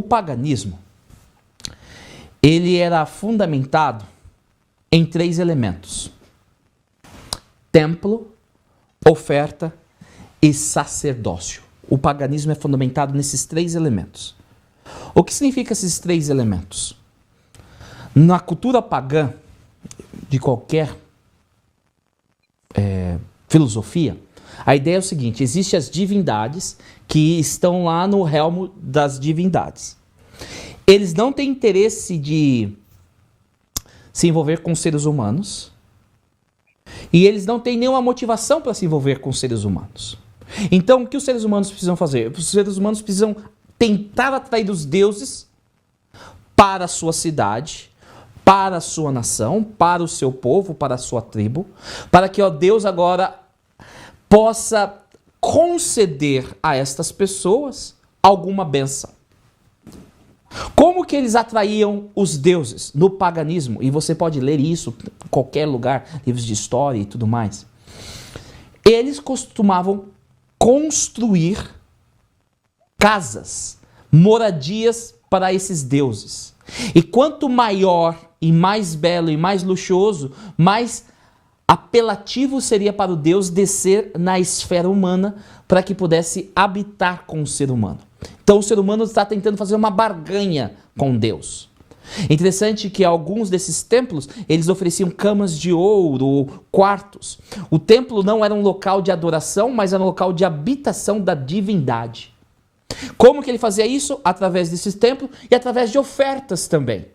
O paganismo, ele era fundamentado em 3 elementos: templo, oferta e sacerdócio. O paganismo é fundamentado nesses 3 elementos. O que significa esses 3 elementos? Na cultura pagã, de qualquer filosofia, a ideia é o seguinte: existem as divindades que estão lá no realmo das divindades. Eles não têm interesse de se envolver com seres humanos e eles não têm nenhuma motivação para se envolver com seres humanos. Então, o que os seres humanos precisam fazer? Os seres humanos precisam tentar atrair os deuses para a sua cidade, para a sua nação, para o seu povo, para a sua tribo, para que Deus agora possa conceder a estas pessoas alguma bênção. Como que eles atraíam os deuses no paganismo? E você pode ler isso em qualquer lugar, livros de história e tudo mais. Eles costumavam construir casas, moradias para esses deuses. E quanto maior e mais belo e mais luxuoso, mais apelativo seria para o Deus descer na esfera humana para que pudesse habitar com o ser humano. Então o ser humano está tentando fazer uma barganha com Deus. Interessante que alguns desses templos, eles ofereciam camas de ouro ou quartos. O templo não era um local de adoração, mas era um local de habitação da divindade. Como que ele fazia isso? Através desses templos e através de ofertas também.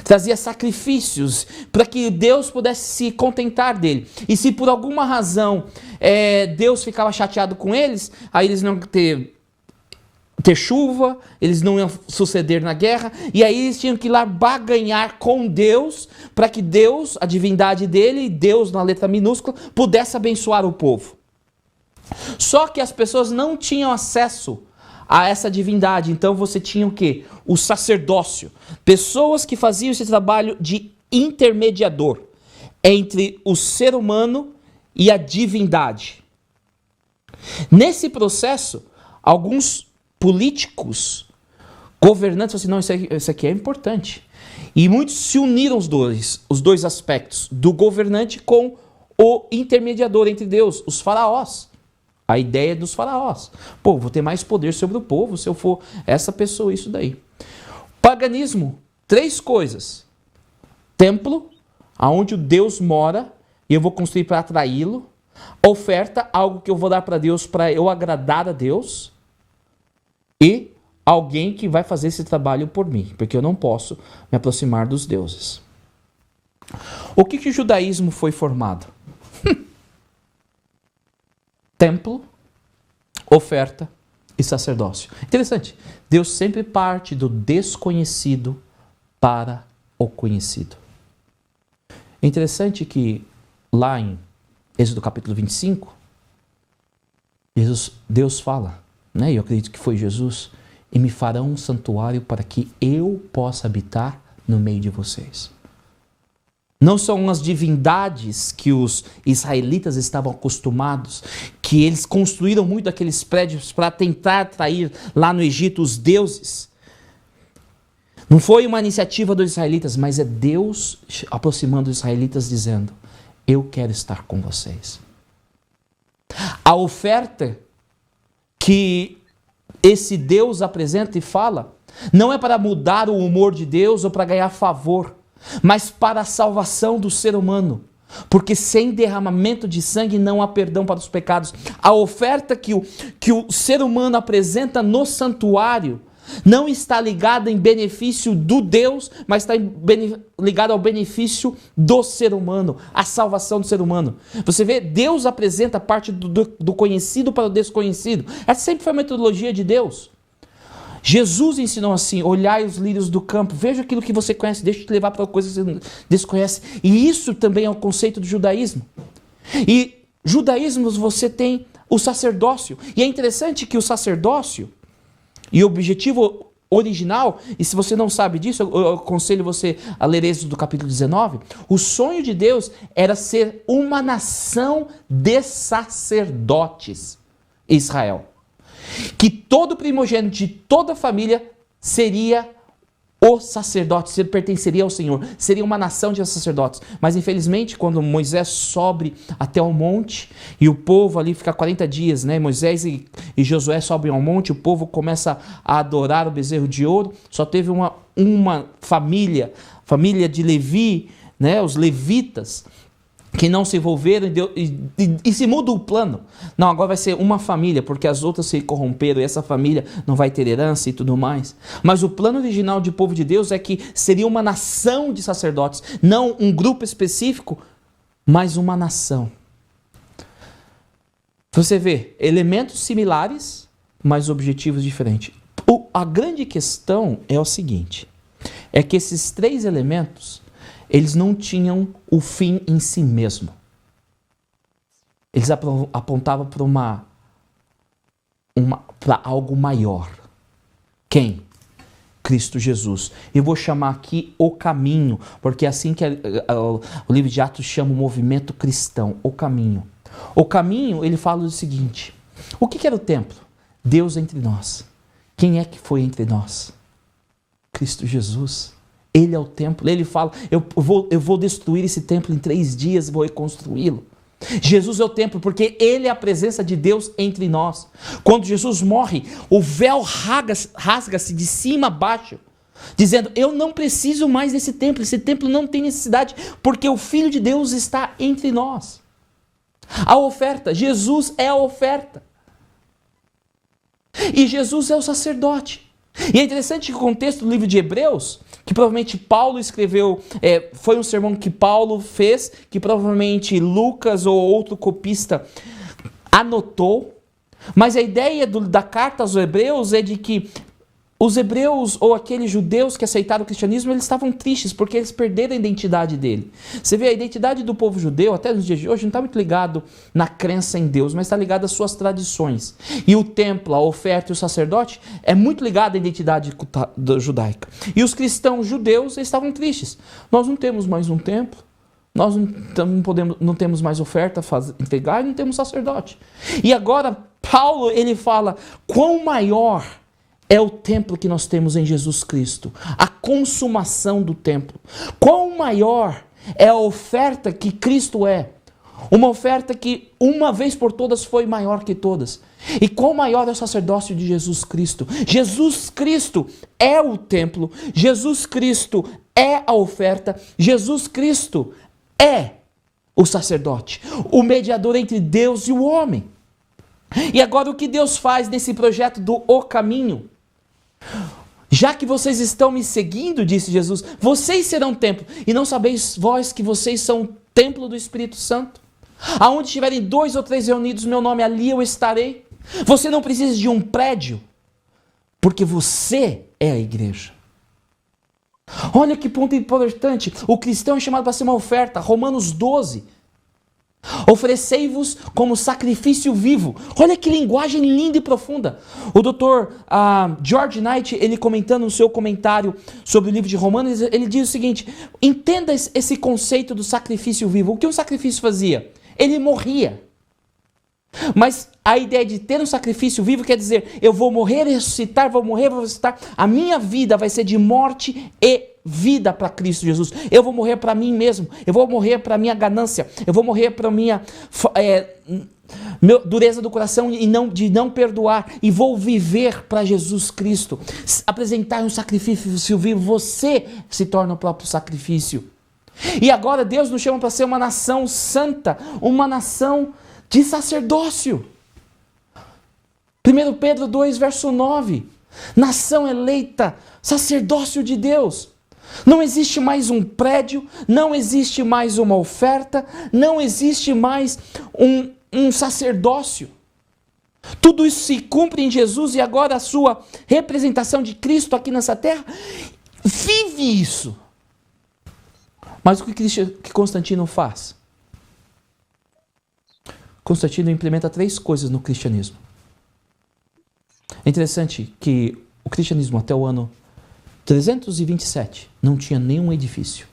Trazia sacrifícios para que Deus pudesse se contentar dele. E se por alguma razão Deus ficava chateado com eles, aí eles não iam ter chuva, eles não iam suceder na guerra, e aí eles tinham que ir lá barganhar com Deus, para que Deus, a divindade dele, Deus na letra minúscula, pudesse abençoar o povo. Só que as pessoas não tinham acesso a essa divindade, então você tinha o quê? O sacerdócio. Pessoas que faziam esse trabalho de intermediador entre o ser humano e a divindade. Nesse processo, alguns políticos, governantes, falaram assim, não, isso aqui é importante. E muitos se uniram os dois aspectos, do governante com o intermediador entre Deus, os faraós. A ideia dos faraós. Pô, vou ter mais poder sobre o povo se eu for essa pessoa, isso daí. Paganismo, 3 coisas. Templo, aonde o Deus mora, e eu vou construir para atraí-lo. Oferta, algo que eu vou dar para Deus para eu agradar a Deus. E alguém que vai fazer esse trabalho por mim, porque eu não posso me aproximar dos deuses. O que o judaísmo foi formado? Templo, oferta e sacerdócio. Interessante, Deus sempre parte do desconhecido para o conhecido. É interessante que lá em Êxodo capítulo 25, Deus fala, né? Eu acredito que foi Jesus, e me farão um santuário para que eu possa habitar no meio de vocês. Não são as divindades que os israelitas estavam acostumados, que eles construíram muito aqueles prédios para tentar atrair lá no Egito os deuses. Não foi uma iniciativa dos israelitas, mas é Deus aproximando os israelitas dizendo, eu quero estar com vocês. A oferta que esse Deus apresenta e fala, não é para mudar o humor de Deus ou para ganhar favor, mas para a salvação do ser humano. Porque sem derramamento de sangue não há perdão para os pecados. A oferta que o ser humano apresenta no santuário não está ligada em benefício do Deus, mas está ligada ao benefício do ser humano, a salvação do ser humano. Você vê, Deus apresenta parte do conhecido para o desconhecido. Essa sempre foi a metodologia de Deus. Jesus ensinou assim, olhai os lírios do campo, veja aquilo que você conhece, deixa eu te levar para coisas que você desconhece. E isso também é o conceito do judaísmo. E judaísmo você tem o sacerdócio. E é interessante que o sacerdócio, e o objetivo original, e se você não sabe disso, eu aconselho você a ler Êxodo do capítulo 19, o sonho de Deus era ser uma nação de sacerdotes, Israel. Que todo primogênito de toda família seria o sacerdote, pertenceria ao Senhor, seria uma nação de sacerdotes. Mas infelizmente, quando Moisés sobe até o monte e o povo ali fica 40 dias, né? Moisés e Josué sobem ao monte, o povo começa a adorar o bezerro de ouro. Só teve uma família de Levi, né? Os levitas, que não se envolveram e se muda o plano. Não, agora vai ser uma família, porque as outras se corromperam e essa família não vai ter herança e tudo mais. Mas o plano original de povo de Deus é que seria uma nação de sacerdotes, não um grupo específico, mas uma nação. Você vê elementos similares, mas objetivos diferentes. A grande questão é o seguinte, é que esses três elementos, eles não tinham o fim em si mesmo. Eles apontavam para algo maior. Quem? Cristo Jesus. Eu vou chamar aqui o caminho, porque é assim que o livro de Atos chama o movimento cristão, o caminho. O caminho, ele fala o seguinte, o que era o templo? Deus entre nós. Quem é que foi entre nós? Cristo Jesus. Ele é o templo. Ele fala, eu vou destruir esse templo em 3 dias e vou reconstruí-lo. Jesus é o templo porque ele é a presença de Deus entre nós. Quando Jesus morre, o véu rasga-se de cima a baixo, dizendo, eu não preciso mais desse templo, esse templo não tem necessidade, porque o Filho de Deus está entre nós. A oferta, Jesus é a oferta. E Jesus é o sacerdote. E é interessante que o contexto do livro de Hebreus, que provavelmente Paulo escreveu, foi um sermão que Paulo fez, que provavelmente Lucas ou outro copista anotou, mas a ideia da carta aos Hebreus é de que os hebreus ou aqueles judeus que aceitaram o cristianismo, eles estavam tristes porque eles perderam a identidade dele. Você vê, a identidade do povo judeu, até nos dias de hoje, não está muito ligado na crença em Deus, mas está ligado às suas tradições. E o templo, a oferta e o sacerdote é muito ligado à identidade judaica. E os cristãos judeus eles estavam tristes. Nós não temos mais um templo, nós não temos mais oferta a entregar e não temos sacerdote. E agora Paulo ele fala, quão maior é o templo que nós temos em Jesus Cristo, a consumação do templo. Quão maior é a oferta que Cristo é, uma oferta que uma vez por todas foi maior que todas. E quão maior é o sacerdócio de Jesus Cristo. Jesus Cristo é o templo, Jesus Cristo é a oferta, Jesus Cristo é o sacerdote, o mediador entre Deus e o homem. E agora o que Deus faz nesse projeto do O Caminho? Já que vocês estão me seguindo, disse Jesus, vocês serão templo, e não sabeis vós que vocês são templo do Espírito Santo? Aonde estiverem 2 ou 3 reunidos no meu nome, ali eu estarei. Você não precisa de um prédio, porque você é a igreja. Olha que ponto importante, o cristão é chamado para ser uma oferta, Romanos 12. Oferecei-vos como sacrifício vivo. Olha que linguagem linda e profunda. O doutor George Knight, ele comentando no seu comentário sobre o livro de Romanos, ele diz o seguinte, entenda esse conceito do sacrifício vivo. O que um sacrifício fazia? Ele morria. Mas a ideia de ter um sacrifício vivo quer dizer, eu vou morrer e ressuscitar, vou morrer e vou ressuscitar. A minha vida vai ser de morte e vida para Cristo Jesus. Eu vou morrer para mim mesmo. Eu vou morrer para minha ganância. Eu vou morrer para minha dureza do coração e de não perdoar. E vou viver para Jesus Cristo. Apresentar um sacrifício vivo. Você se torna o próprio sacrifício. E agora Deus nos chama para ser uma nação santa. Uma nação de sacerdócio. 1 Pedro 2, verso 9. Nação eleita, sacerdócio de Deus. Não existe mais um prédio, não existe mais uma oferta, não existe mais um sacerdócio. Tudo isso se cumpre em Jesus e agora a sua representação de Cristo aqui nessa terra vive isso. Mas o que Constantino faz? Constantino implementa 3 coisas no cristianismo. É interessante que o cristianismo até o ano 327 não tinha nenhum edifício,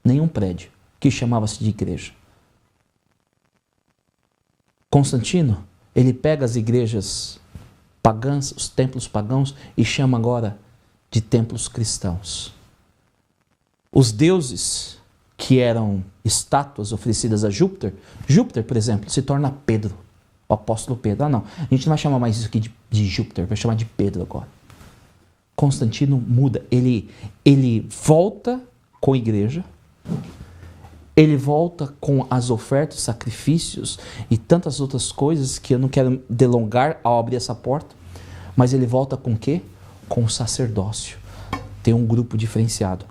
nenhum prédio que chamava-se de igreja. Constantino, ele pega as igrejas pagãs, os templos pagãos e chama agora de templos cristãos. Os deuses que eram estátuas oferecidas a Júpiter, Júpiter, por exemplo, se torna Pedro, o apóstolo Pedro. Ah, não, a gente não vai chamar mais isso aqui de Júpiter, vai chamar de Pedro agora. Constantino muda, ele volta com a igreja, ele volta com as ofertas, sacrifícios e tantas outras coisas que eu não quero delongar ao abrir essa porta, mas ele volta com o quê? Com o sacerdócio. Tem um grupo diferenciado.